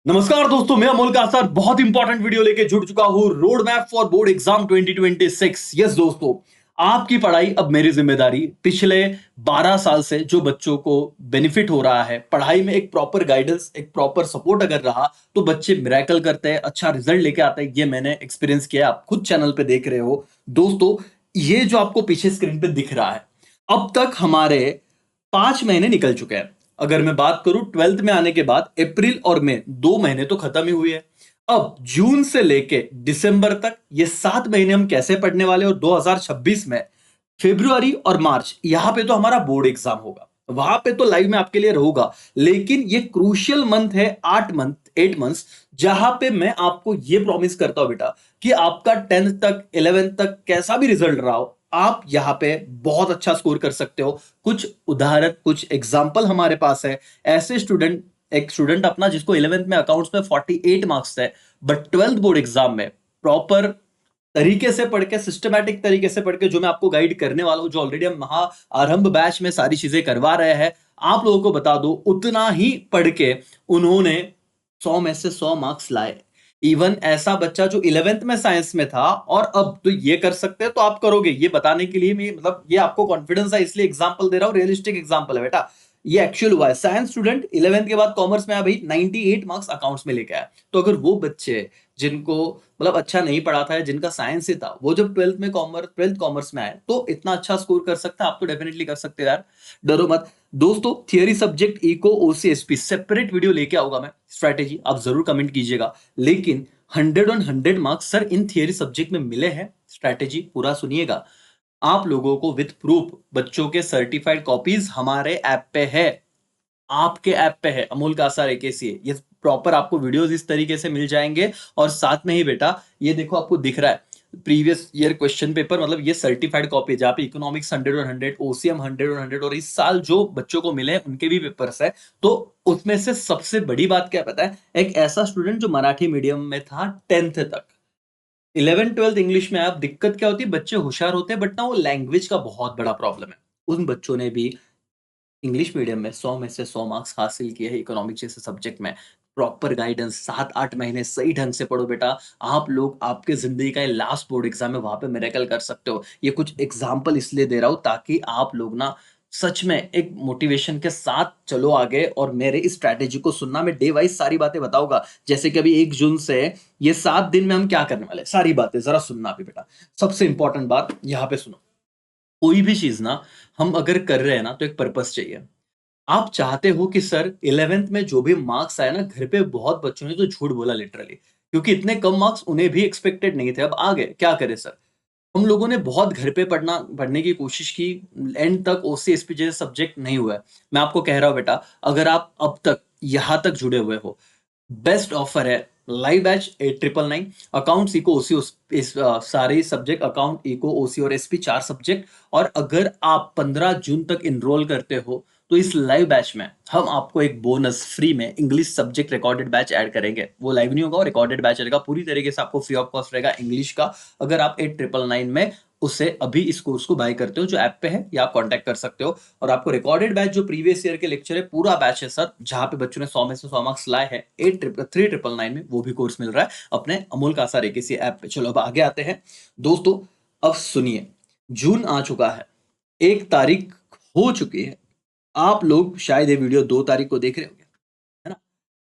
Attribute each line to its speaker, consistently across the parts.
Speaker 1: नमस्कार दोस्तों, मैं अमोल कासर बहुत इंपॉर्टेंट वीडियो लेके जुड़ चुका हूँ। Road map for board exam 2026। Yes दोस्तों, आपकी पढ़ाई अब मेरी जिम्मेदारी। पिछले 12 साल से जो बच्चों को बेनिफिट हो रहा है पढ़ाई में, एक प्रॉपर गाइडेंस, एक प्रॉपर सपोर्ट अगर रहा तो बच्चे मिरेकल करते हैं, अच्छा रिजल्ट लेके आते हैं। ये मैंने एक्सपीरियंस किया, आप खुद चैनल पे देख रहे हो। दोस्तों, ये जो आपको पीछे स्क्रीन पे दिख रहा है, अब तक हमारे 5 महीने निकल चुके हैं। अगर मैं बात करूं 12th में आने के बाद, अप्रैल और मई 2 महीने तो खत्म ही हुए हैं। अब जून से लेके दिसंबर तक ये 7 महीने हम कैसे पढ़ने वाले, और 2026 में फरवरी और मार्च यहां पे तो हमारा बोर्ड एग्जाम होगा, वहां पे तो लाइव में आपके लिए रहूंगा। लेकिन ये क्रूशियल मंथ है, 8 मंथ्स, जहां पे मैं आपको ये प्रॉमिस करता हूं बेटा कि आपका 10th तक, 11th तक कैसा भी रिजल्ट रहा हो, आप यहाँ पे बहुत अच्छा स्कोर कर सकते हो। कुछ उदाहरण, कुछ एग्जाम्पल हमारे पास है। ऐसे स्टूडेंट, एक स्टूडेंट अपना जिसको 11th में अकाउंट्स में 48 मार्क्स थे, बट 12th बोर्ड एग्जाम में प्रॉपर तरीके से पढ़ के, सिस्टमैटिक तरीके से पढ़ के, जो मैं आपको गाइड करने वाला हूं, जो ऑलरेडी हम महा आरंभ बैच में सारी चीजें करवा रहे हैं, आप लोगों को बता दो, उतना ही पढ़ के उन्होंने 100 में से 100 मार्क्स लाए। इवन ऐसा बच्चा जो 11th में साइंस में था और अब तो ये कर सकते हैं, तो आप करोगे, ये बताने के लिए मैं, मतलब ये आपको कॉन्फिडेंस है इसलिए एग्जांपल दे रहा हूं। रियलिस्टिक एग्जांपल है बेटा, ये एक्चुअल हुआ है। साइंस स्टूडेंट 11th के बाद कॉमर्स में आया भाई, 98 मार्क्स अकाउंट्स में लेके आया। तो अगर वो बच्चे जिनको मतलब अच्छा नहीं पढ़ा था, जिनका साइंस ही था, वो जब 12th कॉमर्स में आए तो इतना अच्छा स्कोर कर सकता है, आप तो डेफिनेटली कर सकते हैं यार, डरो मत। दोस्तों, थियरी सब्जेक्ट इको ओसीएसपी सेपरेट वीडियो लेके आऊंगा मैं, स्ट्रैटेजी आप जरूर कमेंट कीजिएगा। लेकिन 100 on 100 marks sir in theory subject में मिले हैं, स्ट्रैटेजी पूरा सुनिएगा। आप लोगों को विद प्रूफ बच्चों के सर्टिफाइड कॉपीज हमारे ऐप पे है, आपके ऐप पे है, अमोल कासार एकेसी। ये प्रॉपर आपको वीडियोस इस तरीके से मिल जाएंगे। और साथ में ही बेटा, ये देखो आपको दिख रहा है प्रीवियस ईयर क्वेश्चन पेपर, मतलब ये सर्टिफाइड कॉपी जहाँ पे इकोनॉमिक्स 100 और 100, ओसीएम 100 और 100, और इस साल जो बच्चों को मिले हैं उनके भी पेपर्स है। तो उसमें से सबसे बड़ी बात क्या पता है, एक ऐसा स्टूडेंट जो मराठी मीडियम में था 10th तक, 11th 12th इंग्लिश में, आप दिक्कत क्या होती है, बच्चे होशियार होते हैं बट ना वो लैंग्वेज का बहुत बड़ा प्रॉब्लम है। उन बच्चों ने भी इंग्लिश मीडियम में 100 में से 100 मार्क्स हासिल किए हैं इकोनॉमिक्स जैसे सब्जेक्ट में। प्रॉपर गाइडेंस, 7-8 महीने सही ढंग से पढ़ो बेटा, आप लोग आपके जिंदगी का लास्ट बोर्ड एग्जाम है, वहां पे मिरेकल कर सकते हो। ये कुछ एग्जाम्पल इसलिए दे रहा हूं ताकि आप लोग ना सच में एक मोटिवेशन के साथ चलो आगे। और मेरे इस स्ट्रैटेजी को सुनना, मैं डे वाइज सारी बातें बताऊंगा। जैसे कि अभी 1 जून से ये 7 दिन में हम क्या करने वाले, सारी बातें जरा सुनना अभी बेटा। सबसे इंपॉर्टेंट बात यहाँ पे सुनो, कोई भी चीज ना हम अगर कर रहे हैं ना तो एक पर्पस चाहिए। आप चाहते हो कि सर 11th में जो भी मार्क्स आए ना, घर पे बहुत बच्चों ने तो झूठ बोला लिटरली, क्योंकि इतने कम मार्क्स उन्हें भी एक्सपेक्टेड नहीं थे, अब आ गए, क्या करें सर। हम लोगों ने बहुत घर पे पढ़ने की कोशिश की, एंड तक ओसीएसपी जैसे सब्जेक्ट नहीं हुआ है। मैं आपको कह रहा हूं बेटा, अगर आप अब तक यहां तक जुड़े हुए हो, बेस्ट ऑफर है, लाइव बैच 8999, अकाउंट्स इको ओसी, इस सारे सब्जेक्ट अकाउंट इको ओसी और एसपी 4 सब्जेक्ट। और अगर आप 15 जून तक इनरोल करते हो तो इस लाइव बैच में हम आपको एक बोनस फ्री में English subject recorded batch add करेंगे। वो लाइव नहीं होगा, वो रिकॉर्डेड बैच रहेगा, पूरी तरीके से आपको फ्री ऑफ कॉस्ट रहेगा इंग्लिश का। अगर आप 8999 में उसे अभी इस कोर्स को बाय करते हो, जो ऐप पे है, या आप कांटेक्ट कर सकते हो। और आपको रिकॉर्डेड बैच जो प्रीवियस ईयर के लेक्चर है, पूरा बैच है सर, जहां पे बच्चों ने 100 में से 100 मार्क्स लाए हैं, 8999 में वो भी कोर्स मिल रहा है अपने अमोल कासार एकेसी ऐप पे। चलो अब आगे आते हैं दोस्तों। अब सुनिए, जून आ चुका है, 1 तारीख हो चुकी है। आप लोग शायद ये वीडियो 2 तारीख को देख रहे होंगे, है ना,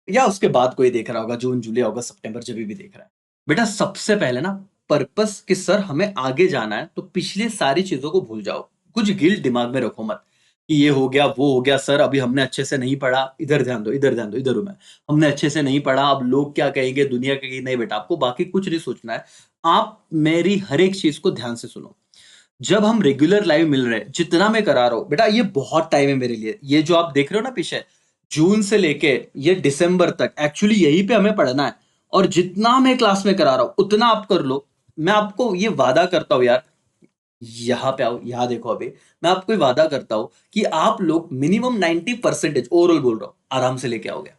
Speaker 1: या उसके बाद कोई देख रहा होगा, जून जुलाई अगस्त सितंबर जब भी देख रहा है। बेटा सबसे पहले ना, पर्पस कि सर हमें आगे जाना है, तो पिछले सारी चीजों को भूल जाओ। कुछ गिल्ट दिमाग में रखो मत कि ये हो गया वो हो गया, सर अभी हमने अच्छे से नहीं पढ़ा, इधर ध्यान दो, इधर ध्यान दो, इधर हूं मैं, हमने अच्छे से नहीं पढ़ा, अब लोग क्या कहेंगे, दुनिया कहेगी। नहीं बेटा, आपको बाकी कुछ नहीं सोचना है। आप मेरी हर एक चीज को ध्यान से सुनो। जब हम रेगुलर लाइव मिल रहे हैं, जितना मैं करा रहा हूं बेटा, ये बहुत टाइम है मेरे लिए। ये जो आप देख रहे हो ना पीछे, जून से लेके ये दिसंबर तक, एक्चुअली यहीं पे हमें पढ़ना है। और जितना मैं क्लास में करा रहा हूं उतना आप कर लो। मैं आपको ये वादा करता हूं यार, यहाँ पे आओ, यहाँ देखो, अभी मैं आपको ये वादा करता हूं कि आप लोग मिनिमम 90% ओवरऑल बोल रहा हूं, आराम से लेके आओगे।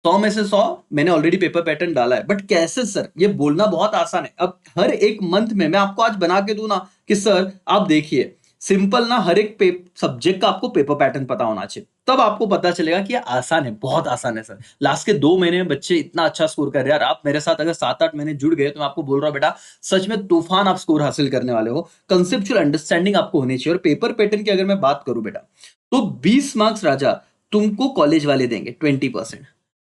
Speaker 1: 100 में से 100 मैंने ऑलरेडी पेपर पैटर्न डाला है, बट कैसे सर, ये बोलना बहुत आसान है। अब हर एक मंथ में मैं आपको आज बना के दूं ना कि सर आप देखिए, सिंपल ना, हर एक सब्जेक्ट का आपको पेपर पैटर्न पता होना चाहिए, तब आपको पता चलेगा कि ये आसान है, बहुत आसान है सर। लास्ट के 2 महीने में बच्चे इतना अच्छा स्कोर कर रहे हैं, यार आप मेरे साथ अगर 7-8 महीने जुड़ गए तो मैं आपको बोल रहा हूँ बेटा, सच में तूफान आप स्कोर हासिल करने वाले हो। कंसेप्चुअल अंडरस्टैंडिंग आपको होनी चाहिए। और पेपर पैटर्न की अगर मैं बात करूं बेटा, तो 20 मार्क्स राजा तुमको कॉलेज वाले देंगे 20%,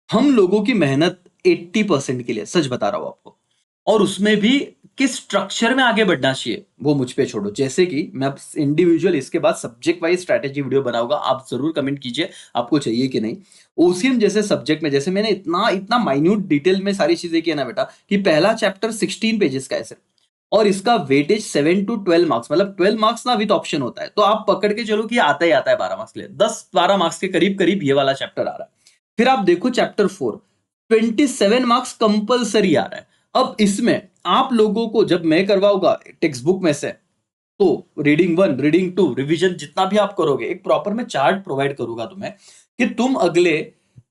Speaker 1: हम लोगों की मेहनत 80% के लिए, सच बता रहा हूं आपको। और उसमें भी किस स्ट्रक्चर में आगे बढ़ना चाहिए वो मुझ पे छोड़ो। जैसे कि मैं अब इंडिविजुअल इसके बाद सब्जेक्ट वाइज स्ट्रैटेजी वीडियो बनाऊंगा, आप जरूर कमेंट कीजिए आपको चाहिए कि नहीं। ओसीएम जैसे सब्जेक्ट में, जैसे मैंने इतना इतना माइन्यूट डिटेल में सारी चीजें की है ना बेटा, कि पहला चैप्टर 16 पेजेस का है सिर्फ, और इसका वेटेज 7 to 12 मार्क्स, मतलब 12 मार्क्स ना विद ऑप्शन होता है, तो आप पकड़ के चलो कि आता ही आता है 12 मार्क्स के लिए, 10-12 मार्क्स के करीब करीब ये वाला चैप्टर आ रहा है। फिर आप देखो चैप्टर 4, 27 मार्क्स कंपलसरी आ रहा है। अब इसमें आप लोगों को जब मैं करवाऊंगा टेक्स्ट बुक में से, तो रीडिंग 1, रीडिंग 2, रिवीजन जितना भी आप करोगे, एक प्रॉपर मैं चार्ट प्रोवाइड करूंगा तुम्हें, कि तुम अगले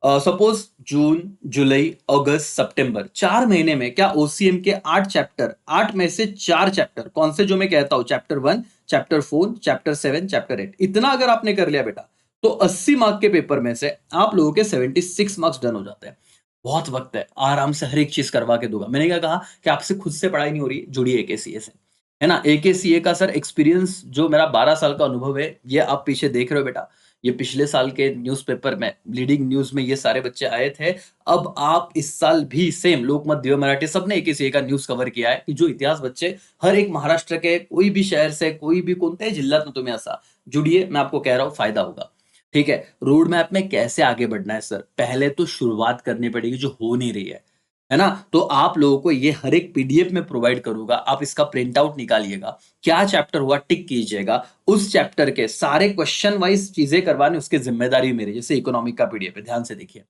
Speaker 1: सपोज जून, जुलाई, अगस्त, सितंबर 4 महीने में क्या ओसीएम के 8 चैप्टर, 8 में से 4 चैप्टर कौन से, जो मैं कहता हूं चैप्टर 1, चैप्टर 4, चैप्टर 7, चैप्टर 8, इतना अगर आपने कर लिया बेटा, तो 80 मार्क के पेपर में से आप लोगों के 76 मार्क्स डन हो जाते हैं। बहुत वक्त है, आराम से हर एक चीज करवा के दूंगा। मैंने क्या कहा कि आपसे खुद से पढ़ाई नहीं हो रही, जुड़िए एकेसीए से, है ना। एकेसीए का सर एक्सपीरियंस, जो मेरा 12 साल का अनुभव है, ये आप पीछे देख रहे हो बेटा। ये पिछले साल के न्यूज़पेपर में, लीडिंग न्यूज में ये सारे बच्चे आए थे। अब आप इस साल भी सेम, लोकमत, दिव्य मराठी, सबने एकेसीए का न्यूज कवर किया है, कि जो इतिहास बच्चे हर एक महाराष्ट्र के कोई भी शहर से, कोई भी कोणत्याही जिल्ह्यात में तुम्हें असा, जुड़िए, मैं आपको कह रहा हूं फायदा होगा। ठीक है। रोड मैप में कैसे आगे बढ़ना है सर, पहले तो शुरुआत करनी पड़ेगी जो हो नहीं रही है ना। तो आप लोगों को ये हर एक पीडीएफ में प्रोवाइड करूंगा, आप इसका प्रिंट आउट निकालिएगा, क्या चैप्टर हुआ टिक कीजिएगा, उस चैप्टर के सारे क्वेश्चन वाइज चीजें करवाने उसकी जिम्मेदारी मेरी। जैसे इकोनॉमिक का पीडीएफ है, ध्यान से देखिए,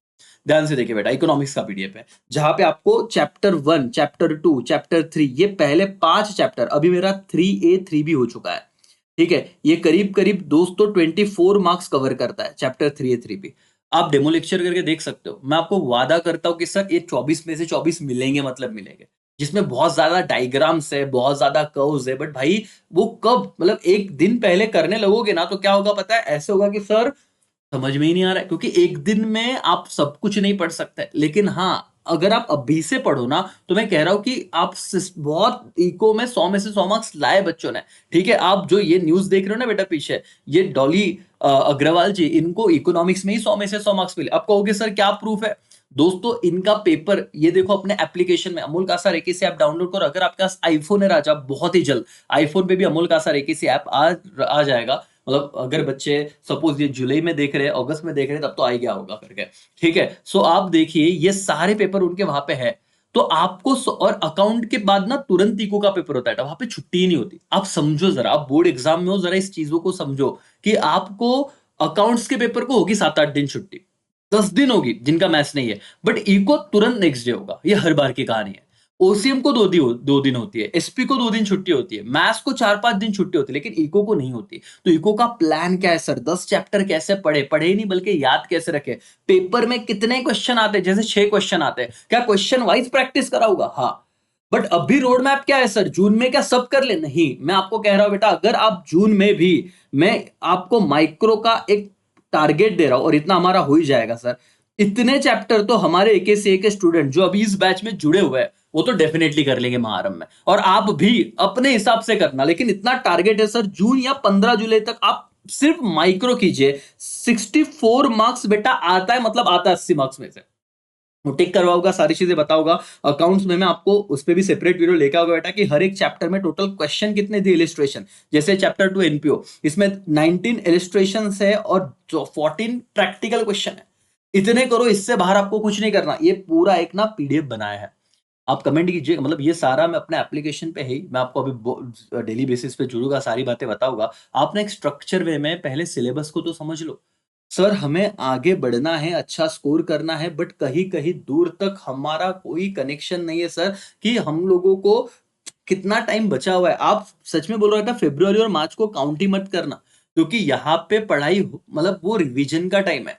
Speaker 1: ध्यान से देखिए बेटा, इकोनॉमिक्स का पीडीएफ है, जहां पे आपको चैप्टर 1, चैप्टर 2, चैप्टर 3, ये पहले 5 चैप्टर, अभी मेरा 3A 3 भी हो चुका है। ठीक है। ये करीब करीब दोस्तों 24 मार्क्स कवर करता है चैप्टर 3A 3 भी। आप डेमो लेक्चर करके देख सकते हो। मैं आपको वादा करता हूं कि सर ये 24 में से 24 मिलेंगे, मतलब मिलेंगे, जिसमें बहुत ज्यादा डायग्राम्स है, बहुत ज्यादा कर्व्स है, बट भाई वो कब, मतलब एक दिन पहले करने लगोगे ना, तो क्या होगा पता है, ऐसे होगा कि सर समझ में ही नहीं आ रहा है, क्योंकि एक दिन में आप सब कुछ नहीं पढ़ सकते। लेकिन हाँ, अगर आप अभी से पढ़ो ना, तो मैं कह रहा हूं कि आप बहुत इको में 100 में से 100 मार्क्स लाए बच्चों ने। ठीक है। आप जो ये न्यूज देख रहे हो ना बेटा पीछे, ये डॉली अग्रवाल जी, इनको इकोनॉमिक्स में ही 100 में से 100 मार्क्स मिले। आप कहोगे सर क्या प्रूफ है, दोस्तों इनका पेपर ये देखो अपने एप्लीकेशन में, अमोल कासा रेकेसी ऐप डाउनलोड करो। अगर आपके पास आईफोन है राजा, बहुत ही जल्द आईफोन पे भी अमोल कासा रेकेसी ऐप आ जाएगा। मतलब अगर बच्चे सपोज ये जुलाई में देख रहे हैं, अगस्त में देख रहे हैं, तब तो आ ही गया होगा करके। ठीक है। सो आप देखिए ये सारे पेपर उनके वहां पे है। तो आपको और अकाउंट के बाद ना तुरंत इको का पेपर होता है, वहां पे छुट्टी ही नहीं होती। आप समझो जरा, आप बोर्ड एग्जाम में हो, जरा इस चीजों को समझो, कि आपको अकाउंट्स के पेपर को होगी 7-8 दिन छुट्टी, 10 दिन होगी जिनका मैथ्स नहीं है, बट इको तुरंत नेक्स्ट डे होगा। ये हर बार की कहानी है। ओसीएम को 2 दिन होती है, एसपी को 2 दिन छुट्टी होती है, मैथ्स को 4-5 दिन छुट्टी होती है, लेकिन इको को नहीं होती। तो इको का प्लान क्या है सर, 10 चैप्टर कैसे पढ़े, पढ़े ही नहीं बल्कि याद कैसे रखे, पेपर में कितने क्वेश्चन आते हैं, जैसे 6 क्वेश्चन आते हैं, क्या क्वेश्चन वाइज प्रैक्टिस कराऊंगा, हाँ। बट अभी रोड मैप क्या है सर, जून में क्या सब कर ले, नहीं, मैं आपको कह रहा हूं बेटा, अगर आप जून में भी, मैं आपको माइक्रो का एक टारगेट दे रहा हूं, और इतना हमारा हो ही जाएगा सर। इतने चैप्टर तो हमारे एकेसीए के स्टूडेंट जो अभी इस बैच में जुड़े हुए हैं, वो तो डेफिनेटली कर लेंगे महाआरंभ में, और आप भी अपने हिसाब से करना। लेकिन इतना टारगेट है सर, जून या 15 जुलाई तक आप सिर्फ माइक्रो कीजिए, 64 मार्क्स बेटा आता है, मतलब आता है 80 मार्क्स में से। वो टिक करवाऊंगा, सारी चीजें बताऊंगा। अकाउंट्स में मैं आपको उस पर भी सेपरेट वीडियो लेकर आऊंगा बेटा, कि हर एक चैप्टर में टोटल क्वेश्चन कितने थे, इलिस्ट्रेशन, जैसे चैप्टर 2 एनपीओ, इसमें 19 इलिस्ट्रेशन है और 14 प्रैक्टिकल क्वेश्चन है। इतने करो, इससे बाहर आपको कुछ नहीं करना। ये पूरा एक ना पीडीएफ बनाया है, आप कमेंट कीजिए, मतलब ये सारा मैं अपने एप्लीकेशन पे ही, मैं आपको अभी डेली बेसिस पे जुड़ूंगा, सारी बातें बताऊंगा। आप ना एक स्ट्रक्चर वे में पहले सिलेबस को तो समझ लो। सर हमें आगे बढ़ना है, अच्छा स्कोर करना है, बट कहीं कहीं दूर तक हमारा कोई कनेक्शन नहीं है सर, कि हम लोगों को कितना टाइम बचा हुआ है। आप सच में बोल रहे था, फरवरी और मार्च को काउंट ही मत करना, क्योंकि यहाँ पे पढ़ाई मतलब वो रिवीजन का टाइम है।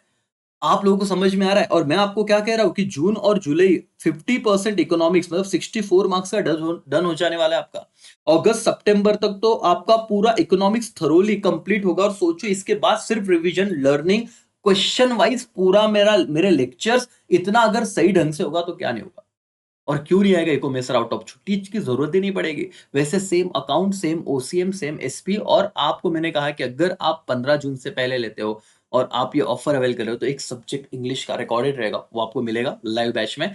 Speaker 1: आप लोगों को समझ में आ रहा है? और मैं आपको क्या कह रहा हूँ कि जून और जुलाई 50% इकोनॉमिक्स मतलब 64 मार्क्स का डन हो जाने वाला है आपका। अगस्त सितंबर तक तो आपका पूरा इकोनॉमिक्स थरोली कंप्लीट होगा और सोचो इसके बाद सिर्फ रिवीजन लर्निंग क्वेश्चन वाइज पूरा मेरे लेक्चर्स इतना अगर सही ढंग से होगा तो क्या नहीं होगा। और क्यों नहीं आएगा इकोमेसर आउट ऑफ, छुट्टी की जरूरत ही नहीं पड़ेगी। वैसे same account, same OCM, same SP, और आपको मैंने कहा कि अगर आप 15 जून से पहले लेते हो और आप ये ऑफर अवेल कर रहे हो तो एक सब्जेक्ट इंग्लिश का रिकॉर्डेड रहेगा, वो आपको मिलेगा लाइव बैच में।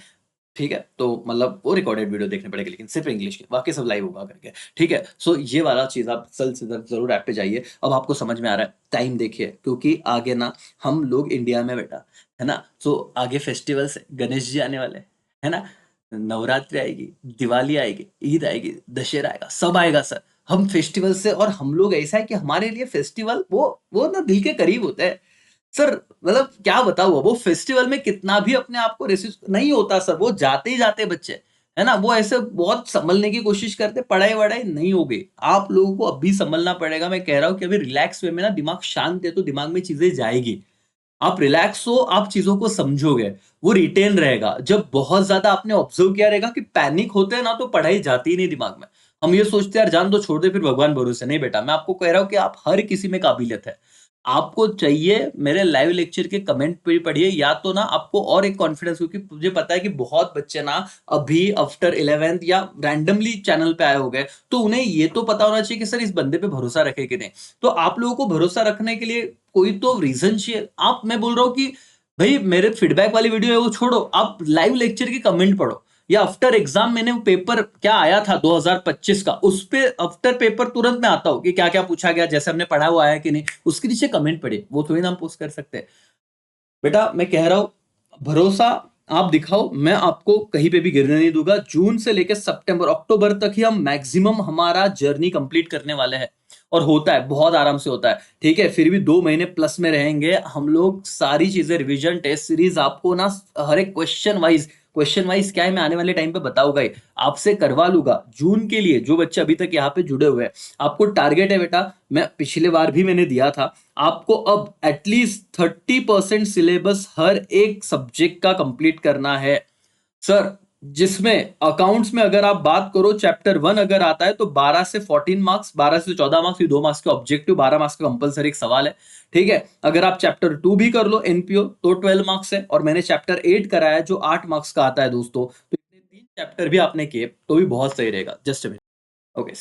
Speaker 1: ठीक है, तो मतलब वो रिकॉर्डेड वीडियो देखने पड़ेगी लेकिन सिर्फ इंग्लिश की, बाकी सब लाइव होगा करके। ठीक है, सो ये वाला चीज आप सल से जरूर ऐप पे जाइए। अब आपको समझ में आ रहा है, टाइम देखिए क्योंकि आगे ना हम लोग इंडिया में बेटा, है ना, सो आगे फेस्टिवल्स, गणेश जी आने वाले है ना, नवरात्रि आएगी, दिवाली आएगी, ईद आएगी, दशहरा आएगा, सब आएगा सर। हम फेस्टिवल से, और हम लोग ऐसा है कि हमारे लिए फेस्टिवल वो ना दिल के करीब होता है सर। मतलब क्या बताऊँ, वो फेस्टिवल में कितना भी अपने आप को रेसिस्ट नहीं होता सर, वो जाते ही जाते बच्चे, है ना, वो ऐसे बहुत संभलने की कोशिश करते, पढ़ाई वढ़ाई नहीं होगी। आप लोगों को अभी संभलना पड़ेगा। मैं कह रहा हूँ कि अभी रिलैक्स वे में ना दिमाग शांत है तो दिमाग में चीजें जाएगी। आप रिलैक्स हो, आप चीजों को समझोगे, वो रिटेन रहेगा। जब बहुत ज्यादा आपने ऑब्जर्व किया रहेगा कि पैनिक होते हैं ना तो पढ़ाई जाती ही नहीं दिमाग में। हम ये सोचते हैं यार जान दो, छोड़ दे, फिर भगवान भरोसे। नहीं बेटा, मैं आपको कह रहा हूं कि आप हर किसी में काबिलियत है। आपको चाहिए मेरे लाइव लेक्चर के कमेंट पे पढ़िए, या तो ना आपको और एक कॉन्फिडेंस, क्योंकि मुझे पता है कि बहुत बच्चे ना अभी आफ्टर 11th या रैंडमली चैनल पे आए हो गए, तो उन्हें ये तो पता होना चाहिए कि सर इस बंदे पे भरोसा रखे कि नहीं। तो आप लोगों को भरोसा रखने के लिए कोई तो रीजन चाहिए। आप, मैं बोल रहा हूँ कि भाई मेरे फीडबैक वाली वीडियो है वो छोड़ो, आप लाइव लेक्चर की कमेंट पढ़ो, या आफ्टर एग्जाम मैंने पेपर क्या आया था 2025 का, उस पे आफ्टर पेपर तुरंत मैं आता हूँ कि क्या क्या पूछा गया, जैसे हमने पढ़ा हुआ है कि नहीं, उसके नीचे कमेंट पढ़िए। वो थोड़ी ना हम पोस्ट कर सकते हैं। बेटा मैं कह रहा हूं, भरोसा आप दिखाओ, मैं आपको कहीं पे भी गिरने नहीं दूंगा। जून से लेकर सितंबर अक्टूबर तक ही हम मैक्सिमम हमारा जर्नी कंप्लीट करने वाले हैं, और होता है, बहुत आराम से होता है। ठीक है, फिर भी 2 महीने प्लस में रहेंगे हम लोग। सारी चीजें, रिवीजन, टेस्ट सीरीज आपको ना हर एक क्वेश्चन वाइज क्या है, मैं आने वाले टाइम पे बताऊंगा ही, आपसे करवा लूंगा। जून के लिए जो बच्चे अभी तक यहाँ पे जुड़े हुए हैं, आपको टारगेट है बेटा, मैं पिछले बार भी मैंने दिया था, आपको अब एटलीस्ट 30% सिलेबस हर एक सब्जेक्ट का कंप्लीट करना है सर। जिसमें अकाउंट्स में अगर आप बात करो, चैप्टर 1 अगर आता है तो 12 से 14 मार्क्स, 12 से 14 मार्क्स, ये 2 मार्क्स का ऑब्जेक्टिव, 12 मार्क्स का कंपलसरी एक सवाल है। ठीक है, अगर आप चैप्टर 2 भी कर लो एनपीओ तो 12 मार्क्स है, और मैंने चैप्टर 8 कराया जो 8 मार्क्स का आता है दोस्तों, तो इतने 3 चैप्टर भी आपने किए तो भी बहुत सही रहेगा। जस्ट ओके,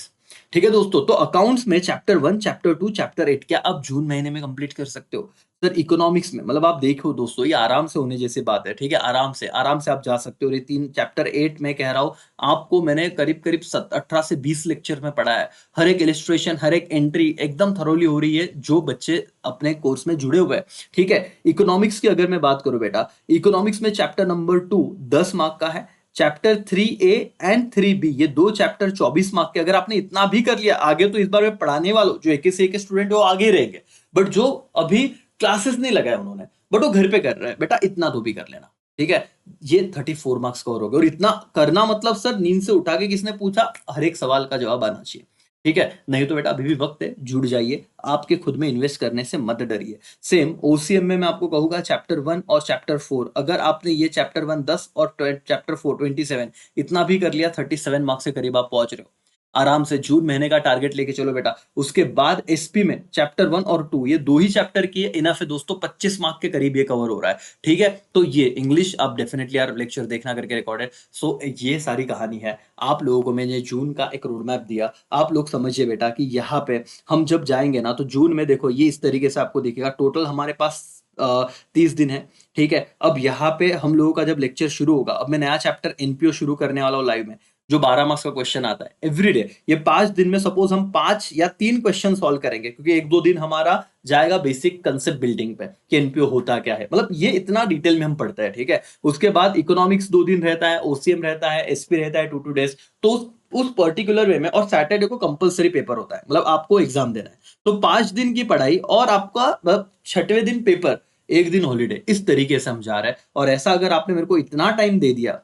Speaker 1: ठीक है दोस्तों, तो अकाउंट्स में चैप्टर 1, चैप्टर 2, चैप्टर 8 क्या आप जून महीने में कंप्लीट कर सकते हो सर। इकोनॉमिक्स में मतलब आप देखो दोस्तों, ये आराम से होने जैसी बात है। ठीक है, आराम से आप जा सकते हो। ये 3 चैप्टर 8 में कह रहा हूं आपको, मैंने करीब करीब 18 से 20 लेक्चर में पढ़ा है। हर एक इलिस्ट्रेशन, हर एक एंट्री एकदम थरोली हो रही है जो बच्चे अपने कोर्स में जुड़े हुए हैं। ठीक है, इकोनॉमिक्स की अगर मैं बात करूं बेटा, इकोनॉमिक्स में चैप्टर नंबर 2 10 मार्क का है, चैप्टर 3A एंड 3B ये 2 चैप्टर 24 मार्क के। अगर आपने इतना भी कर लिया, आगे तो इस बार मैं पढ़ाने वालों जो 21 से 21 स्टूडेंट है वो आगे रहेंगे, बट जो अभी क्लासेस नहीं लगाए उन्होंने, बट वो घर पे कर रहे हैं, बेटा इतना तो भी कर लेना। ठीक है, ये 34 मार्क्स कवर हो गए, और इतना करना मतलब सर नींद से उठा के किसने पूछा, हर एक सवाल का जवाब आना चाहिए। ठीक है, नहीं तो बेटा अभी भी वक्त है, जुड़ जाइए, आपके खुद में इन्वेस्ट करने से मत डरिए। सेम ओसीएम में मैं आपको कहूंगा चैप्टर 1 और चैप्टर 4, अगर आपने ये चैप्टर 1 10 और चैप्टर 4 27 इतना भी कर लिया, 37 मार्क्स के करीब आप पहुंच रहे हो। आराम से जून महीने का टारगेट लेके चलो बेटा। उसके बाद एसपी में चैप्टर 1 और 2 ये 2 ही चैप्टर की इनफ है दोस्तों, 25 मार्क के करीब ये कवर हो रहा है। ठीक है, तो ये इंग्लिश आप डेफिनेटली यार लेक्चर देखना करके रिकॉर्डेड। सो ये सारी कहानी है। आप लोगों को मैंने जून का एक रोड मैप दिया, आप लोग समझिए बेटा कि यहाँ पे हम जब जाएंगे ना तो जून में देखो ये इस तरीके से आपको दिखेगा। टोटल हमारे पास 30 दिन है। ठीक है, अब यहाँ पे हम लोगों का जब लेक्चर शुरू होगा, अब मैं नया चैप्टर एनपीओ शुरू करने वाला हूँ लाइव में, जो 12 मार्क्स का क्वेश्चन आता है एवरीडे। ये 5 दिन में सपोज हम 5 या 3 क्वेश्चन सॉल्व करेंगे, क्योंकि 1-2 दिन हमारा जाएगा बेसिक कंसेप्ट बिल्डिंग पे कि एनपीओ होता क्या है, मतलब ये इतना डिटेल में हम पढ़ते हैं। ठीक है, उसके बाद इकोनॉमिक्स 2 दिन रहता है, ओसीएम रहता है, एसपी रहता है 2 days। तो उस पर्टिकुलर वे में, और सैटरडे को कंपलसरी पेपर होता है, मतलब आपको एग्जाम देना है। तो 5 दिन की पढ़ाई और आपका मतलब 6वें दिन पेपर, 1 दिन हॉलीडे, इस तरीके से हम जा रहे हैं। और ऐसा अगर आपने मेरे को इतना टाइम दे दिया,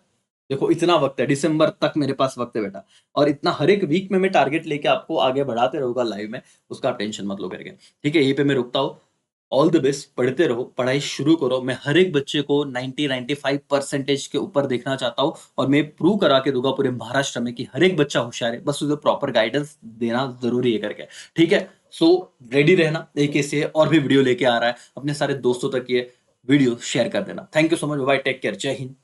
Speaker 1: देखो इतना वक्त है, दिसंबर तक मेरे पास वक्त है बेटा, और इतना हर एक वीक में मैं टारगेट लेके आपको आगे बढ़ाते रहूंगा लाइव में, उसका आप टेंशन मत लो करके। ठीक है, यहीं पे मैं रुकता हूँ। ऑल द बेस्ट, पढ़ते रहो, पढ़ाई शुरू करो। मैं हर एक बच्चे को 90-95% के ऊपर देखना चाहता हूँ और मैं प्रूव करा के दूंगा पूरे महाराष्ट्र में कि हर एक बच्चा होशियार है, बस उसे प्रॉपर गाइडेंस देना जरूरी है करके। ठीक है, सो रेडी रहना, एक ऐसे और भी वीडियो लेके आ रहा है, अपने सारे दोस्तों तक ये वीडियो शेयर कर देना। Thank you so much, bye, take care, जय हिंद।